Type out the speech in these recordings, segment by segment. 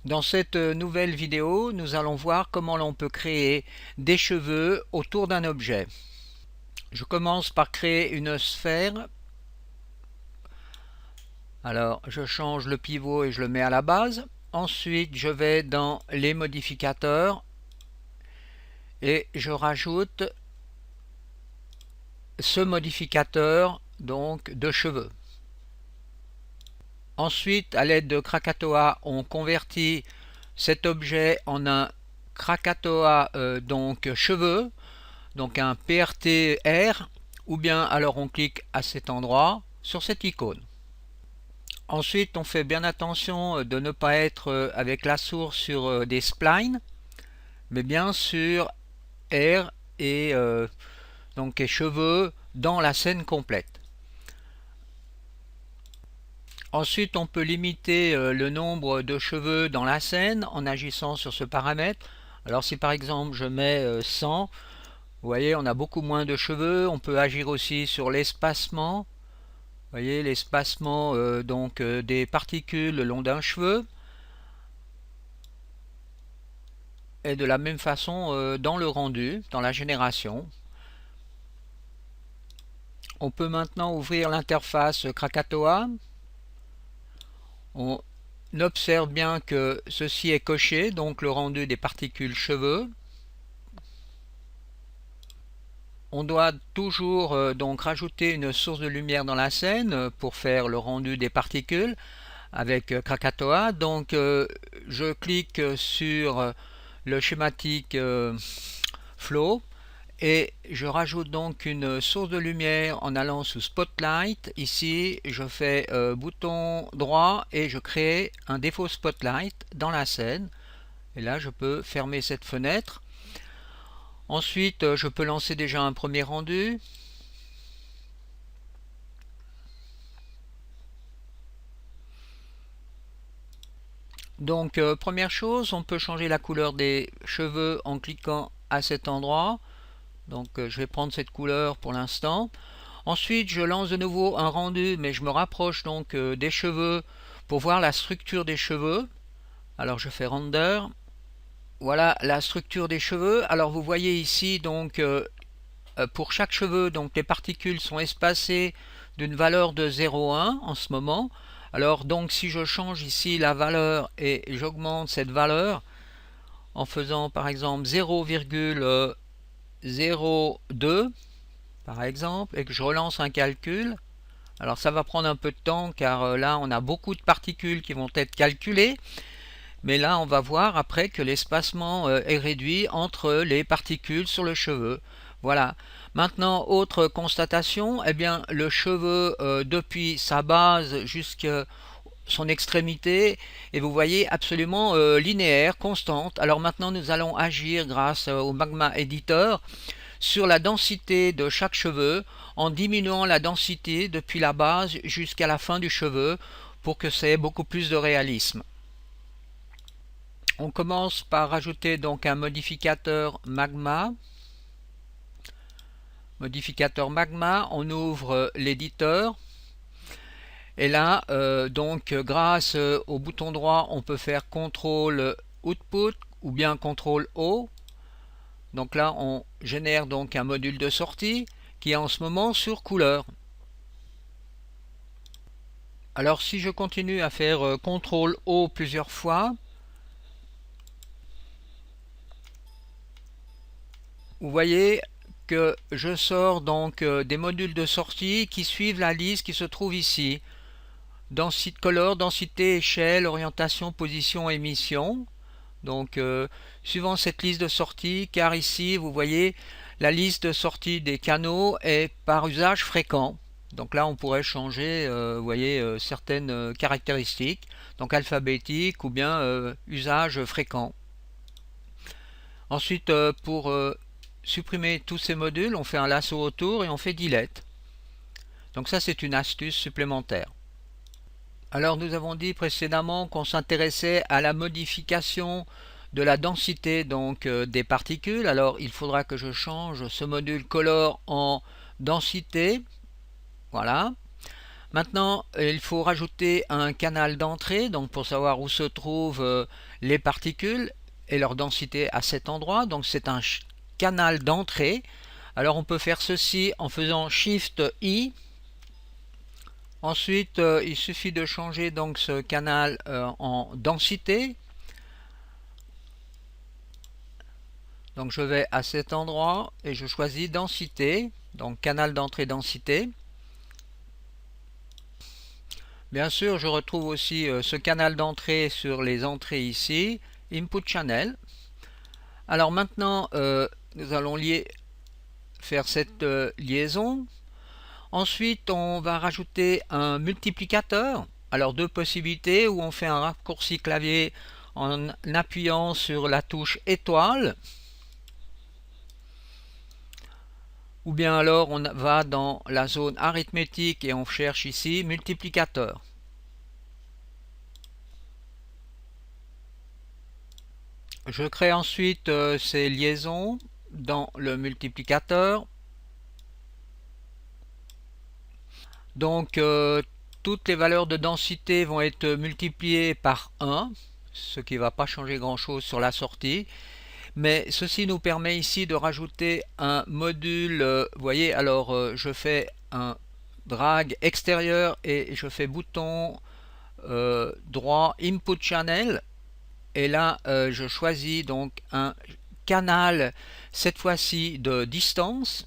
Dans cette nouvelle vidéo, nous allons voir comment l'on peut créer des cheveux autour d'un objet. Je commence par créer une sphère. Alors, je change le pivot et je le mets à la base. Ensuite, je vais dans les modificateurs et je rajoute ce modificateur donc de cheveux. Ensuite, à l'aide de Krakatoa, on convertit cet objet en un Krakatoa donc cheveux, donc un PRTR, ou bien alors on clique à cet endroit sur cette icône. Ensuite, on fait bien attention de ne pas être avec la source sur des splines, mais bien sur R et donc les cheveux dans la scène complète. Ensuite, on peut limiter le nombre de cheveux dans la scène en agissant sur ce paramètre. Alors si par exemple je mets 100, vous voyez, on a beaucoup moins de cheveux. On peut agir aussi sur l'espacement. Vous voyez, l'espacement des particules le long d'un cheveu. Et de la même façon dans le rendu, dans la génération. On peut maintenant ouvrir l'interface Krakatoa. On observe bien que ceci est coché, donc le rendu des particules cheveux. On doit toujours donc rajouter une source de lumière dans la scène pour faire le rendu des particules avec Krakatoa. Donc je clique sur le schématique Flow et je rajoute donc une source de lumière en allant sous Spotlight. Ici je fais bouton droit et je crée un défaut Spotlight dans la scène. Et là je peux fermer cette fenêtre. Ensuite, je peux lancer déjà un premier rendu. Donc, première chose, on peut changer la couleur des cheveux en cliquant à cet endroit. Donc, je vais prendre cette couleur pour l'instant. Ensuite, je lance de nouveau un rendu, mais je me rapproche donc des cheveux pour voir la structure des cheveux. Alors, je fais Render. Voilà la structure des cheveux. Alors, vous voyez ici donc pour chaque cheveu, donc les particules sont espacées d'une valeur de 0,1 en ce moment. Alors donc si je change ici la valeur et j'augmente cette valeur en faisant par exemple 0,02 par exemple et que je relance un calcul, alors ça va prendre un peu de temps car là on a beaucoup de particules qui vont être calculées, mais là on va voir après que l'espacement est réduit entre les particules sur le cheveu. Voilà. Maintenant, autre constatation, eh bien, le cheveu depuis sa base jusqu'à son extrémité, et vous voyez absolument linéaire, constante. Alors maintenant, nous allons agir grâce au Magma Editor sur la densité de chaque cheveu en diminuant la densité depuis la base jusqu'à la fin du cheveu pour que ça ait beaucoup plus de réalisme. On commence par rajouter donc un modificateur Magma. Modificateur Magma, on ouvre l'éditeur. Et là, donc grâce au bouton droit, on peut faire CTRL Output ou bien CTRL O. Donc là, on génère donc un module de sortie qui est en ce moment sur couleur. Alors si je continue à faire CTRL O plusieurs fois, vous voyez que je sors donc des modules de sortie qui suivent la liste qui se trouve ici. Densité, color, densité, échelle, orientation, position, émission. Donc suivant cette liste de sortie, car ici vous voyez la liste de sortie des canaux est par usage fréquent. Donc là on pourrait changer vous voyez certaines caractéristiques, donc alphabétique ou bien usage fréquent. Ensuite pour supprimer tous ces modules, on fait un lasso autour et on fait delete. Donc ça c'est une astuce supplémentaire. Alors nous avons dit précédemment qu'on s'intéressait à la modification de la densité donc des particules. Alors il faudra que je change ce module color en densité. Voilà. Maintenant, il faut rajouter un canal d'entrée, donc pour savoir où se trouvent les particules et leur densité à cet endroit. Donc c'est un canal d'entrée. Alors on peut faire ceci en faisant Shift I. Ensuite, il suffit de changer donc ce canal en densité. Donc je vais à cet endroit et je choisis densité, donc canal d'entrée densité. Bien sûr, je retrouve aussi ce canal d'entrée sur les entrées ici, Input Channel. Alors maintenant, nous allons faire cette liaison. Ensuite, on va rajouter un multiplicateur. Alors deux possibilités où on fait un raccourci clavier en appuyant sur la touche étoile. Ou bien alors on va dans la zone arithmétique et on cherche ici multiplicateur. Je crée ensuite ces liaisons dans le multiplicateur. Donc toutes les valeurs de densité vont être multipliées par 1, ce qui ne va pas changer grand chose sur la sortie. Mais ceci nous permet ici de rajouter un module. Vous voyez, alors je fais un drag extérieur et je fais bouton droit Input Channel. Et là, je choisis donc un canal, cette fois-ci de distance.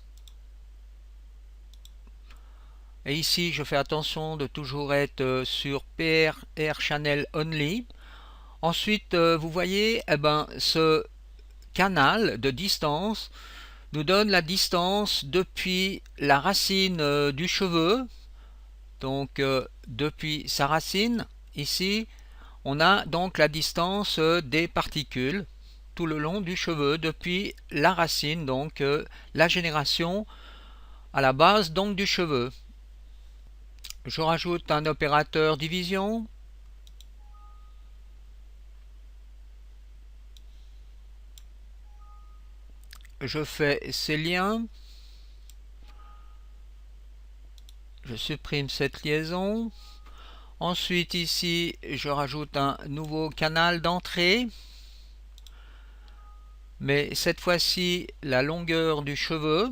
Et ici, je fais attention de toujours être sur PRR Channel Only. Ensuite, vous voyez, eh ben, ce canal de distance nous donne la distance depuis la racine du cheveu. Donc, depuis sa racine, ici, on a donc la distance des particules tout le long du cheveu depuis la racine, donc la génération à la base donc du cheveu. Je rajoute un opérateur division. Je fais ces liens. Je supprime cette liaison. Ensuite ici, je rajoute un nouveau canal d'entrée. Mais cette fois-ci, la longueur du cheveu.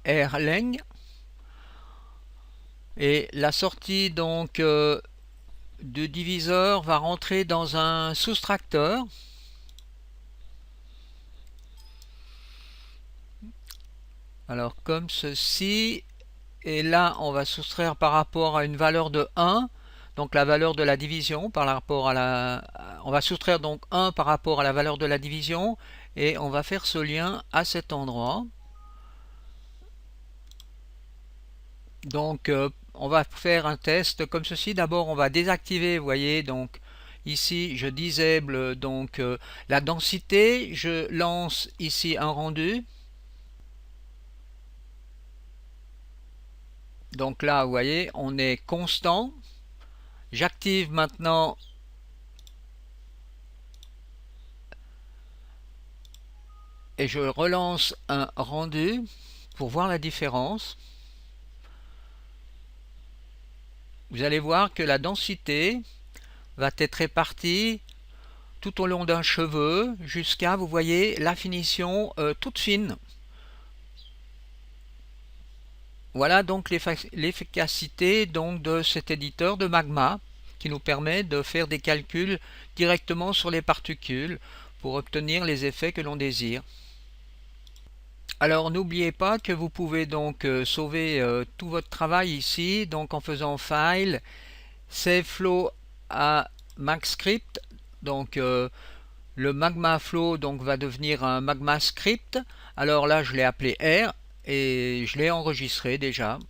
R-Leng. Et la sortie donc du diviseur va rentrer dans un soustracteur. Alors comme ceci, et là on va soustraire par rapport à une valeur de 1, donc la valeur de la division par rapport à la... On va soustraire donc 1 par rapport à la valeur de la division, et on va faire ce lien à cet endroit. Donc on va faire un test comme ceci. D'abord on va désactiver, vous voyez, donc ici je disable donc la densité, je lance ici un rendu. Donc là vous voyez on est constant. J'active maintenant et je relance un rendu pour voir la différence. Vous allez voir que la densité va être répartie tout au long d'un cheveu jusqu'à, vous voyez, la finition toute fine. Voilà donc l'efficacité donc de cet éditeur de Magma qui nous permet de faire des calculs directement sur les particules pour obtenir les effets que l'on désire. Alors n'oubliez pas que vous pouvez donc sauver tout votre travail ici donc en faisant File, Save Flow à MagScript. Donc le Magma Flow donc va devenir un Magma Script. Alors là je l'ai appelé R et je l'ai enregistré déjà.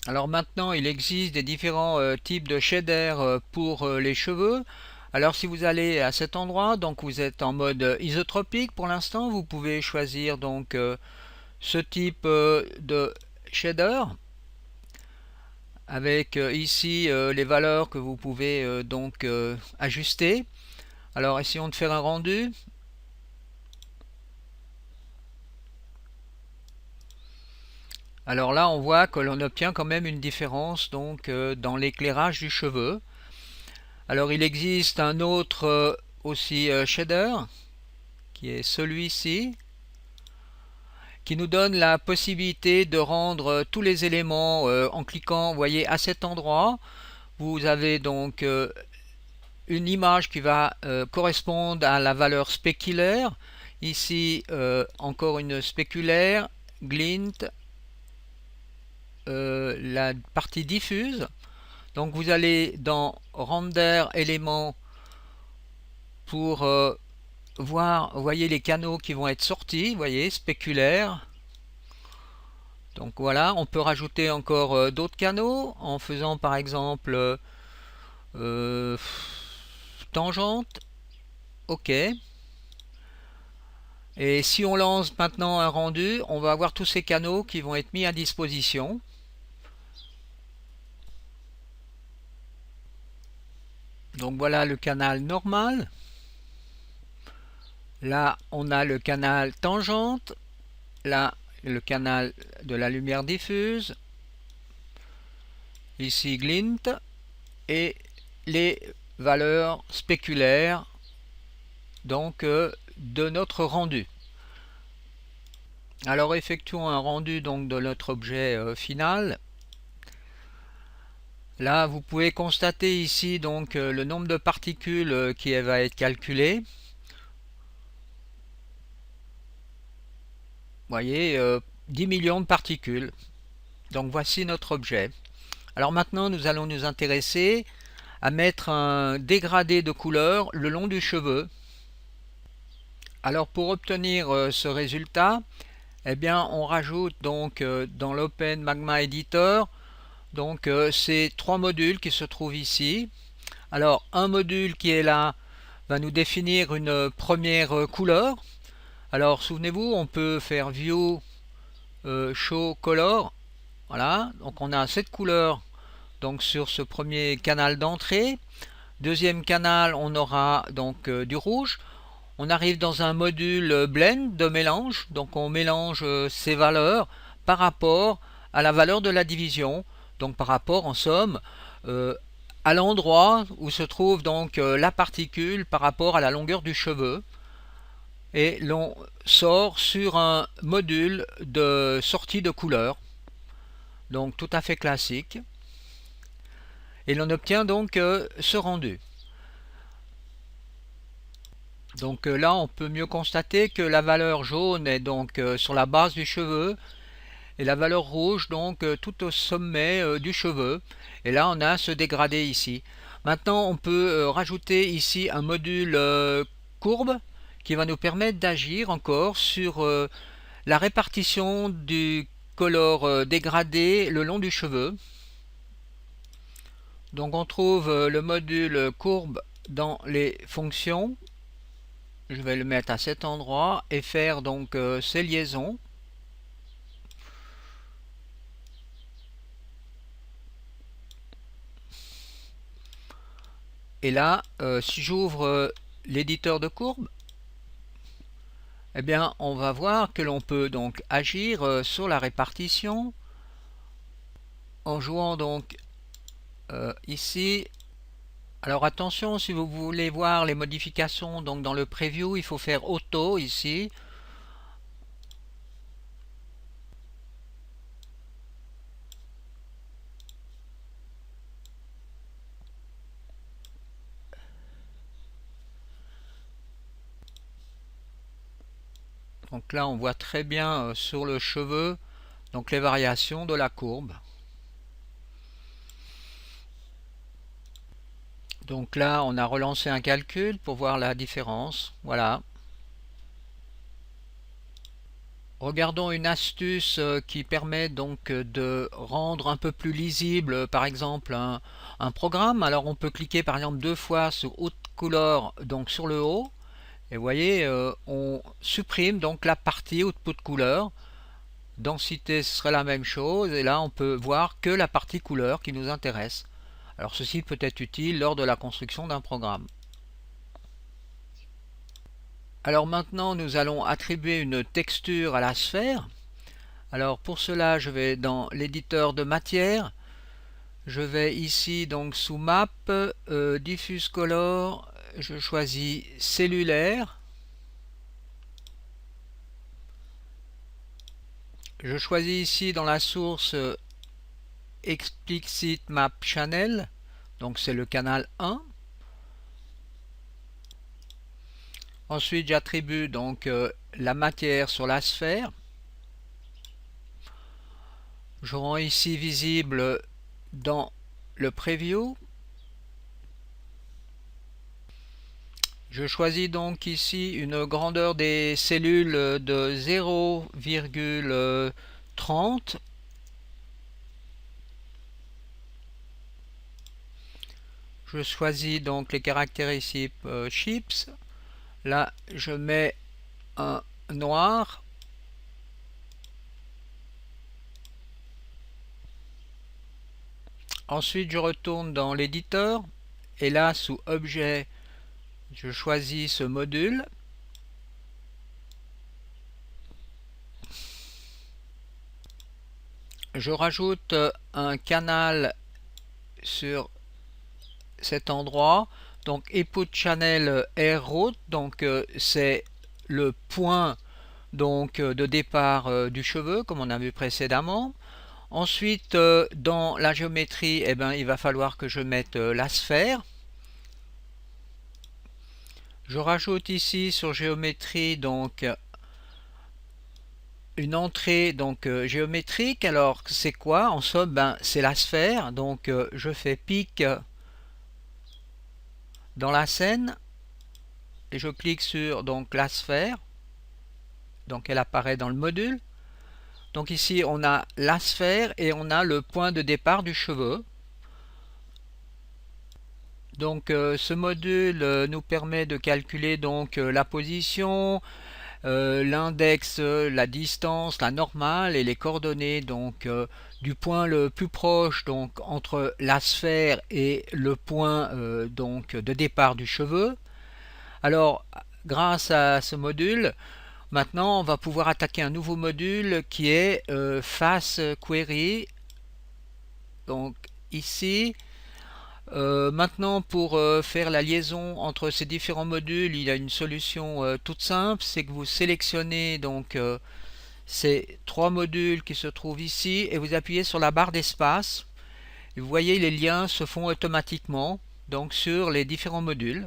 Alors maintenant il existe des différents types de shaders pour les cheveux. Alors si vous allez à cet endroit, donc vous êtes en mode isotropique pour l'instant, vous pouvez choisir donc ce type de shader avec ici les valeurs que vous pouvez donc ajuster. Alors essayons de faire un rendu. Alors là, on voit que l'on obtient quand même une différence donc dans l'éclairage du cheveu. Alors il existe un autre aussi shader qui est celui-ci, qui nous donne la possibilité de rendre tous les éléments en cliquant, vous voyez, à cet endroit. Vous avez donc une image qui va correspondre à la valeur spéculaire. Ici, encore une spéculaire, glint, la partie diffuse. Donc vous allez dans Render éléments pour voir, vous voyez les canaux qui vont être sortis, vous voyez, spéculaire. Donc voilà, on peut rajouter encore d'autres canaux en faisant par exemple tangente. OK. Et si on lance maintenant un rendu, on va avoir tous ces canaux qui vont être mis à disposition. Donc voilà le canal normal. Là, on a le canal tangente. Là, le canal de la lumière diffuse. Ici, glint. Et les valeurs spéculaires donc de notre rendu. Alors effectuons un rendu donc de notre objet final. Là vous pouvez constater ici donc le nombre de particules qui va être calculé. Vous voyez 10 millions de particules. Donc voici notre objet. Alors maintenant nous allons nous intéresser à mettre un dégradé de couleur le long du cheveu. Alors pour obtenir ce résultat, eh bien on rajoute donc dans l'Open Magma Editor donc ces trois modules qui se trouvent ici. Alors un module qui est là va nous définir une première couleur. Alors souvenez-vous, on peut faire View Show Color. Voilà, donc on a cette couleur donc sur ce premier canal d'entrée. Deuxième canal, on aura donc du rouge. On arrive dans un module blend de mélange, donc on mélange ces valeurs par rapport à la valeur de la division, donc par rapport en somme à l'endroit où se trouve donc la particule par rapport à la longueur du cheveu, et l'on sort sur un module de sortie de couleur, donc tout à fait classique, et l'on obtient donc ce rendu. Donc là, on peut mieux constater que la valeur jaune est donc sur la base du cheveu et la valeur rouge donc tout au sommet du cheveu. Et là, on a ce dégradé ici. Maintenant, on peut rajouter ici un module courbe qui va nous permettre d'agir encore sur la répartition du color dégradé le long du cheveu. Donc on trouve le module courbe dans les fonctions. Je vais le mettre à cet endroit et faire donc ces liaisons. Et là, si j'ouvre l'éditeur de courbes, eh bien, on va voir que l'on peut donc agir sur la répartition en jouant donc ici. Alors attention, si vous voulez voir les modifications donc dans le preview, il faut faire auto ici. Donc là, on voit très bien sur le cheveu donc les variations de la courbe. Donc là, on a relancé un calcul pour voir la différence. Voilà. Regardons une astuce qui permet donc de rendre un peu plus lisible par exemple un programme. Alors on peut cliquer par exemple deux fois sur Haute Couleur donc sur le haut, et vous voyez on supprime donc la partie Output couleur. Densité ce serait la même chose, et là on peut voir que la partie couleur qui nous intéresse. Alors ceci peut être utile lors de la construction d'un programme. Alors maintenant nous allons attribuer une texture à la sphère. Alors pour cela, je vais dans l'éditeur de matière. Je vais ici donc sous Map, Diffuse Color, je choisis cellulaire. Je choisis ici dans la source Explicit Map Channel, donc c'est le canal 1. Ensuite j'attribue donc la matière sur la sphère. Je rends ici visible dans le preview. Je choisis donc ici une grandeur des cellules de 0,30. Je choisis donc les caractéristiques chips. Là, je mets un noir. Ensuite, je retourne dans l'éditeur et là, sous Objet, je choisis ce module. Je rajoute un canal sur cet endroit. Donc, Input Channel Air Route, donc c'est le point donc, de départ du cheveu, comme on a vu précédemment. Ensuite, dans la géométrie, eh ben, il va falloir que je mette la sphère. Je rajoute ici sur géométrie donc une entrée donc géométrique. Alors c'est quoi? En somme, ben, c'est la sphère. Donc je fais pic dans la scène et je clique sur donc la sphère. Donc elle apparaît dans le module. Donc ici on a la sphère et on a le point de départ du cheveu. Donc ce module nous permet de calculer donc la position, l'index, la distance, la normale et les coordonnées donc du point le plus proche donc entre la sphère et le point donc de départ du cheveu. Alors grâce à ce module, maintenant on va pouvoir attaquer un nouveau module qui est Face Query. Donc ici maintenant pour faire la liaison entre ces différents modules, il y a une solution toute simple, c'est que vous sélectionnez donc ces trois modules qui se trouvent ici et vous appuyez sur la barre d'espace. Vous voyez les liens se font automatiquement donc sur les différents modules.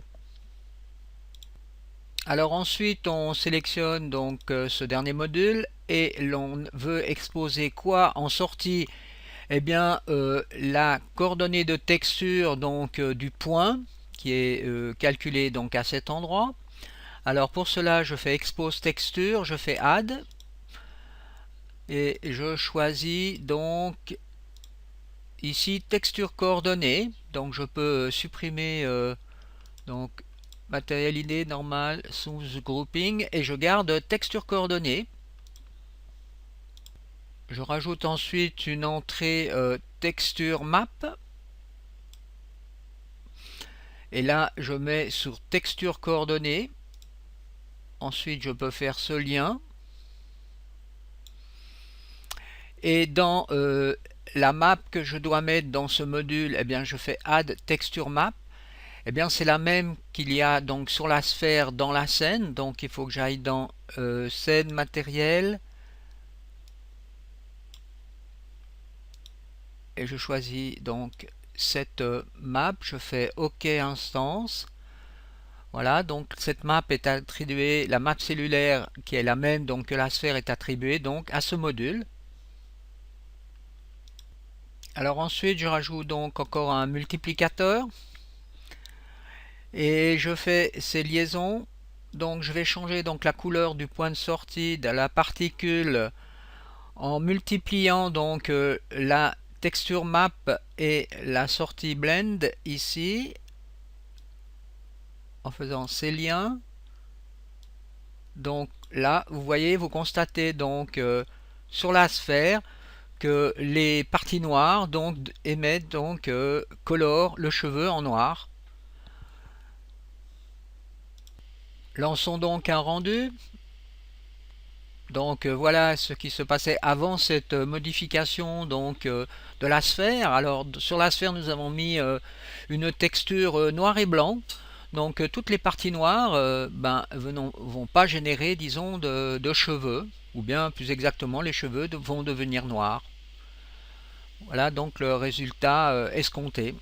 Alors ensuite on sélectionne donc ce dernier module et l'on veut exposer quoi en sortie? Eh bien la coordonnée de texture donc du point qui est calculée donc à cet endroit. Alors pour cela je fais expose texture, je fais add et je choisis donc ici texture coordonnée. Donc je peux supprimer donc matériel ID normal sous grouping et je garde texture coordonnée. Je rajoute ensuite une entrée texture map et là je mets sur texture coordonnée. Ensuite je peux faire ce lien et dans la map que je dois mettre dans ce module, eh bien je fais add texture map. Eh bien c'est la même qu'il y a donc sur la sphère dans la scène, donc il faut que j'aille dans scène matériel et je choisis donc cette map, je fais OK instance. Voilà, donc cette map est attribuée, la map cellulaire qui est la même donc que la sphère est attribuée donc à ce module. Alors ensuite je rajoute donc encore un multiplicateur et je fais ces liaisons. Donc je vais changer donc la couleur du point de sortie de la particule en multipliant donc la texture map et la sortie blend ici en faisant ces liens. Donc là vous voyez, vous constatez donc sur la sphère que les parties noires donc émettent donc colorent le cheveu en noir. Lançons donc un rendu. Donc voilà ce qui se passait avant cette modification donc de la sphère. Alors sur la sphère nous avons mis une texture noir et blanc. Donc toutes les parties noires vont pas générer disons de cheveux, ou bien plus exactement les cheveux vont devenir noirs. Voilà donc le résultat escompté.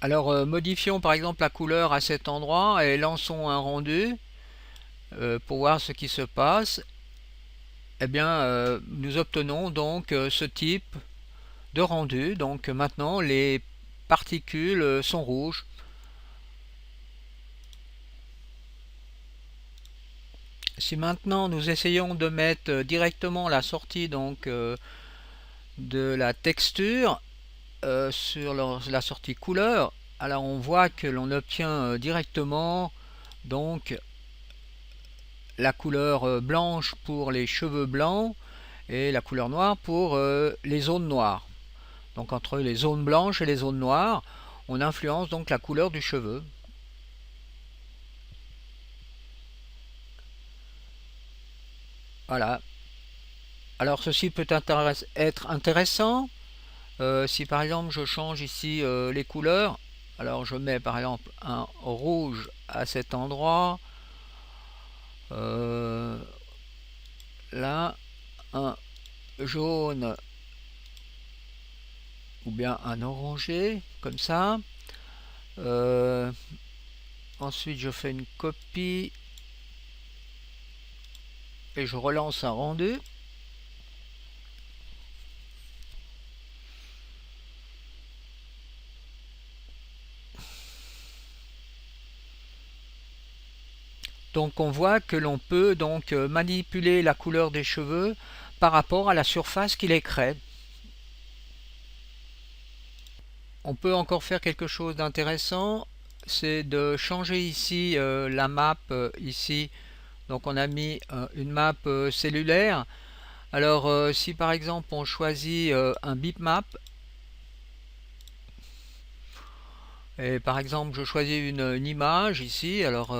Alors modifions par exemple la couleur à cet endroit et lançons un rendu pour voir ce qui se passe. Eh bien nous obtenons donc ce type de rendu. Donc maintenant les particules sont rouges. Si maintenant nous essayons de mettre directement la sortie donc de la texture sur la sortie couleur, alors on voit que l'on obtient directement donc la couleur blanche pour les cheveux blancs et la couleur noire pour les zones noires. Donc entre les zones blanches et les zones noires, on influence donc la couleur du cheveu. Voilà. Alors ceci peut être intéressant si par exemple je change ici les couleurs. Alors je mets par exemple un rouge à cet endroit, là un jaune ou bien un orangé comme ça. Ensuite je fais une copie et je relance un rendu. Donc on voit que l'on peut donc manipuler la couleur des cheveux par rapport à la surface qui les crée. On peut encore faire quelque chose d'intéressant, c'est de changer ici la map ici. Donc on a mis une map cellulaire. Alors si par exemple on choisit un bitmap, et par exemple je choisis une image ici, alors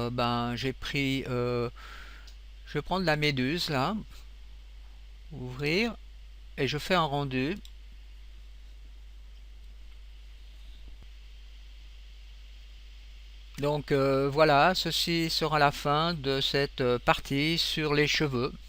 j'ai pris, je vais prendre la méduse là, ouvrir, et je fais un rendu. Donc voilà, ceci sera la fin de cette partie sur les cheveux.